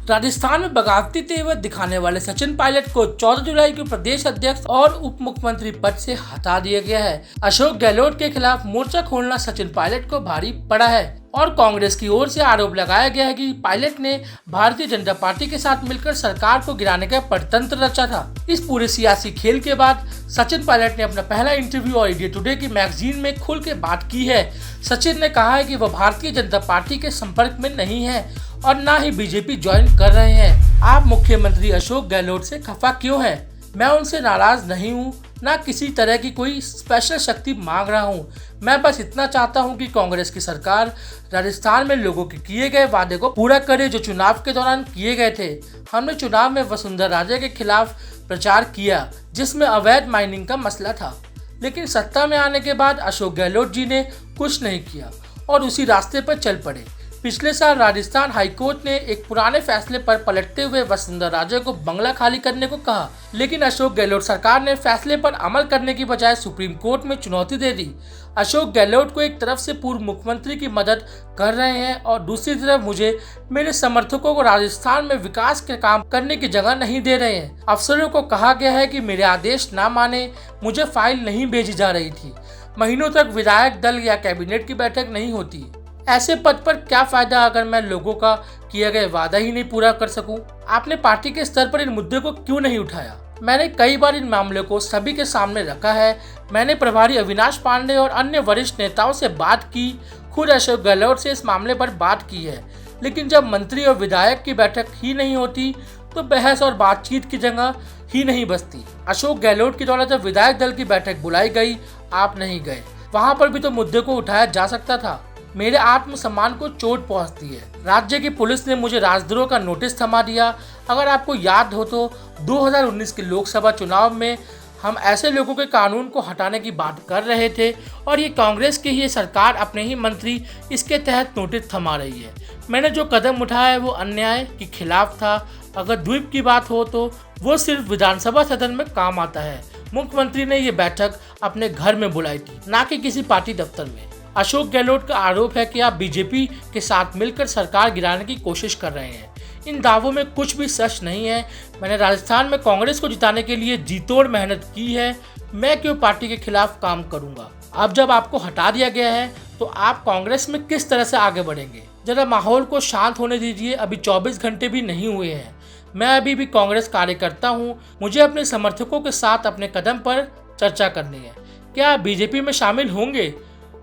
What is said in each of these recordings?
राजस्थान में बगावती तेवर दिखाने वाले सचिन पायलट को 14 जुलाई को प्रदेश अध्यक्ष और उप मुख्यमंत्री पद से हटा दिया गया है। अशोक गहलोत के खिलाफ मोर्चा खोलना सचिन पायलट को भारी पड़ा है और कांग्रेस की ओर से आरोप लगाया गया है कि पायलट ने भारतीय जनता पार्टी के साथ मिलकर सरकार को गिराने का षड्यंत्र रचा था। इस पूरे सियासी खेल के बाद सचिन पायलट ने अपना पहला इंटरव्यू और इंडिया टुडे की मैगजीन में खुल के बात की है। सचिन ने कहा है कि वह भारतीय जनता पार्टी के संपर्क में नहीं है और ना ही बीजेपी ज्वाइन कर रहे हैं। आप मुख्यमंत्री अशोक गहलोत से खफा क्यों हैं? मैं उनसे नाराज नहीं हूँ, ना किसी तरह की कोई स्पेशल शक्ति मांग रहा हूँ। मैं बस इतना चाहता हूँ कि कांग्रेस की सरकार राजस्थान में लोगों के किए गए वादे को पूरा करे जो चुनाव के दौरान किए गए थे। हमने चुनाव में वसुंधरा राजे के खिलाफ प्रचार किया जिसमें अवैध माइनिंग का मसला था, लेकिन सत्ता में आने के बाद अशोक गहलोत जी ने कुछ नहीं किया और उसी रास्ते पर चल पड़े। पिछले साल राजस्थान हाईकोर्ट ने एक पुराने फैसले पर पलटते हुए वसुंधरा राजे को बंगला खाली करने को कहा, लेकिन अशोक गहलोत सरकार ने फैसले पर अमल करने की बजाय सुप्रीम कोर्ट में चुनौती दे दी। अशोक गहलोत को एक तरफ से पूर्व मुख्यमंत्री की मदद कर रहे हैं और दूसरी तरफ मुझे मेरे समर्थकों को राजस्थान में विकास के काम करने की जगह नहीं दे रहे हैं। अफसरों को कहा गया है कि मेरे आदेश ना माने, मुझे फाइल नहीं भेजी जा रही थी। महीनों तक विधायक दल या कैबिनेट की बैठक नहीं होती। ऐसे पद पर क्या फायदा अगर मैं लोगों का किया गया वादा ही नहीं पूरा कर सकूं? आपने पार्टी के स्तर पर इन मुद्दों को क्यों नहीं उठाया? मैंने कई बार इन मामलों को सभी के सामने रखा है। मैंने प्रभारी अविनाश पांडे और अन्य वरिष्ठ नेताओं से बात की, खुद अशोक गहलोत से इस मामले पर बात की है, लेकिन जब मंत्री और विधायक की बैठक ही नहीं होती तो बहस और बातचीत की जगह ही नहीं बचती। अशोक गहलोत के द्वारा जब विधायक दल की बैठक बुलाई गई, आप नहीं गए। वहां पर भी तो मुद्दे को उठाया जा सकता था। मेरे आत्मसम्मान को चोट पहुंचती है। राज्य की पुलिस ने मुझे राजद्रोह का नोटिस थमा दिया। अगर आपको याद हो तो 2019 के लोकसभा चुनाव में हम ऐसे लोगों के कानून को हटाने की बात कर रहे थे और ये कांग्रेस की ही सरकार अपने ही मंत्री इसके तहत नोटिस थमा रही है। मैंने जो कदम उठाया है वो अन्याय के खिलाफ था। अगर द्वीप की बात हो तो वो सिर्फ विधानसभा सदन में काम आता है। मुख्यमंत्री ने ये बैठक अपने घर में बुलाई थी, ना कि किसी पार्टी दफ्तर में। अशोक गहलोत का आरोप है कि आप बीजेपी के साथ मिलकर सरकार गिराने की कोशिश कर रहे हैं। इन दावों में कुछ भी सच नहीं है। मैंने राजस्थान में कांग्रेस को जिताने के लिए जीतोड़ मेहनत की है। मैं क्यों पार्टी के खिलाफ काम करूंगा? अब जब आपको हटा दिया गया है तो आप कांग्रेस में किस तरह से आगे बढ़ेंगे? जरा माहौल को शांत होने दीजिए। अभी 24 घंटे भी नहीं हुए हैं। मैं अभी भी कांग्रेस कार्यकर्ता हूँ। मुझे अपने समर्थकों के साथ अपने कदम पर चर्चा करनी है। क्या आप बीजेपी में शामिल होंगे?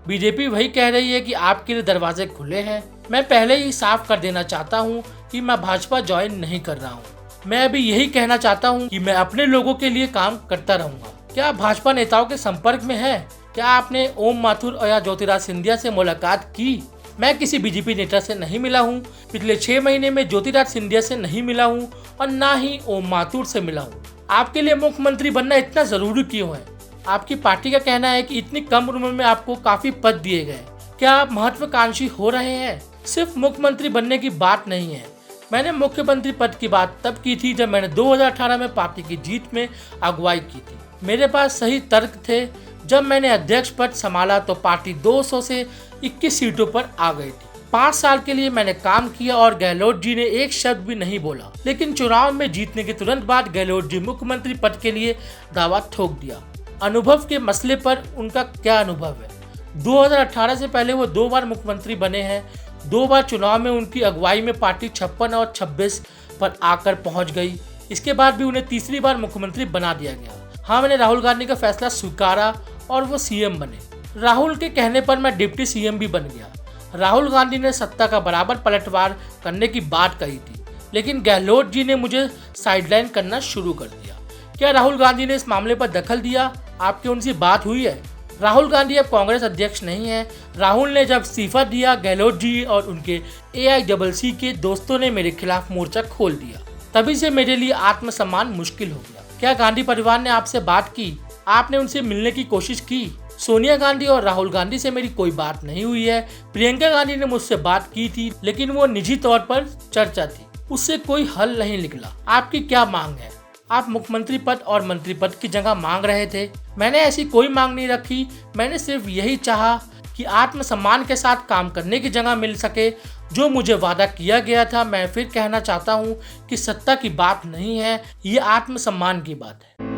बीजेपी वही कह रही है कि आपके लिए दरवाजे खुले हैं। मैं पहले ही साफ कर देना चाहता हूं कि मैं भाजपा ज्वाइन नहीं कर रहा हूं। मैं अभी यही कहना चाहता हूं कि मैं अपने लोगों के लिए काम करता रहूंगा। क्या आप भाजपा नेताओं के संपर्क में हैं? क्या आपने ओम माथुर या ज्योतिराज सिंधिया से मुलाकात की? मैं किसी बीजेपी नेता से नहीं मिला हूँ। पिछले 6 महीने में ज्योतिराज सिंधिया से नहीं मिला हूँ और न ही ओम माथुर से मिला हूँ। आपके लिए मुख्यमंत्री बनना इतना जरूरी क्यों है? आपकी पार्टी का कहना है कि इतनी कम उम्र में आपको काफी पद दिए गए। क्या आप महत्वाकांक्षी हो रहे हैं? सिर्फ मुख्यमंत्री बनने की बात नहीं है। मैंने मुख्यमंत्री पद की बात तब की थी जब मैंने 2018 में पार्टी की जीत में अगुवाई की थी। मेरे पास सही तर्क थे। जब मैंने अध्यक्ष पद संभाला तो पार्टी 200 से 21 सीटों पर आ गई थी। 5 साल के लिए मैंने काम किया और गहलोत जी ने एक शब्द भी नहीं बोला, लेकिन चुनाव में जीतने के तुरंत बाद गहलोत जी मुख्यमंत्री पद के लिए दावा ठोक दिया। अनुभव के मसले पर उनका क्या अनुभव है? 2018 से पहले वो 2 बार मुख्यमंत्री बने हैं। 2 बार चुनाव में उनकी अगुवाई में पार्टी 56 और 26 पर आकर पहुंच गई। इसके बाद भी उन्हें तीसरी बार मुख्यमंत्री बना दिया गया। हाँ, मैंने राहुल गांधी का फैसला स्वीकारा और वो सीएम बने। राहुल के कहने पर मैं डिप्टी सीएम भी बन गया। राहुल गांधी ने सत्ता का बराबर पलटवार करने की बात कही थी, लेकिन गहलोत जी ने मुझे साइडलाइन करना शुरू कर दिया। क्या राहुल गांधी ने इस मामले पर दखल दिया? आपकी उनसे बात हुई है? राहुल गांधी अब कांग्रेस अध्यक्ष नहीं है। राहुल ने जब इस्तीफा दिया, गहलोत जी और उनके AICC के दोस्तों ने मेरे खिलाफ मोर्चा खोल दिया। तभी से मेरे लिए आत्मसम्मान मुश्किल हो गया। क्या गांधी परिवार ने आपसे बात की? आपने उनसे मिलने की कोशिश की? सोनिया गांधी और राहुल गांधी से मेरी कोई बात नहीं हुई है। प्रियंका गांधी ने मुझसे बात की थी, लेकिन वो निजी तौर पर चर्चा थी, उससे कोई हल नहीं निकला। आपकी क्या मांग है? आप मुख्यमंत्री पद और मंत्री पद की जगह मांग रहे थे। मैंने ऐसी कोई मांग नहीं रखी। मैंने सिर्फ यही चाहा कि आत्मसम्मान के साथ काम करने की जगह मिल सके। जो मुझे वादा किया गया था। मैं फिर कहना चाहता हूं कि सत्ता की बात नहीं है, ये आत्मसम्मान की बात है।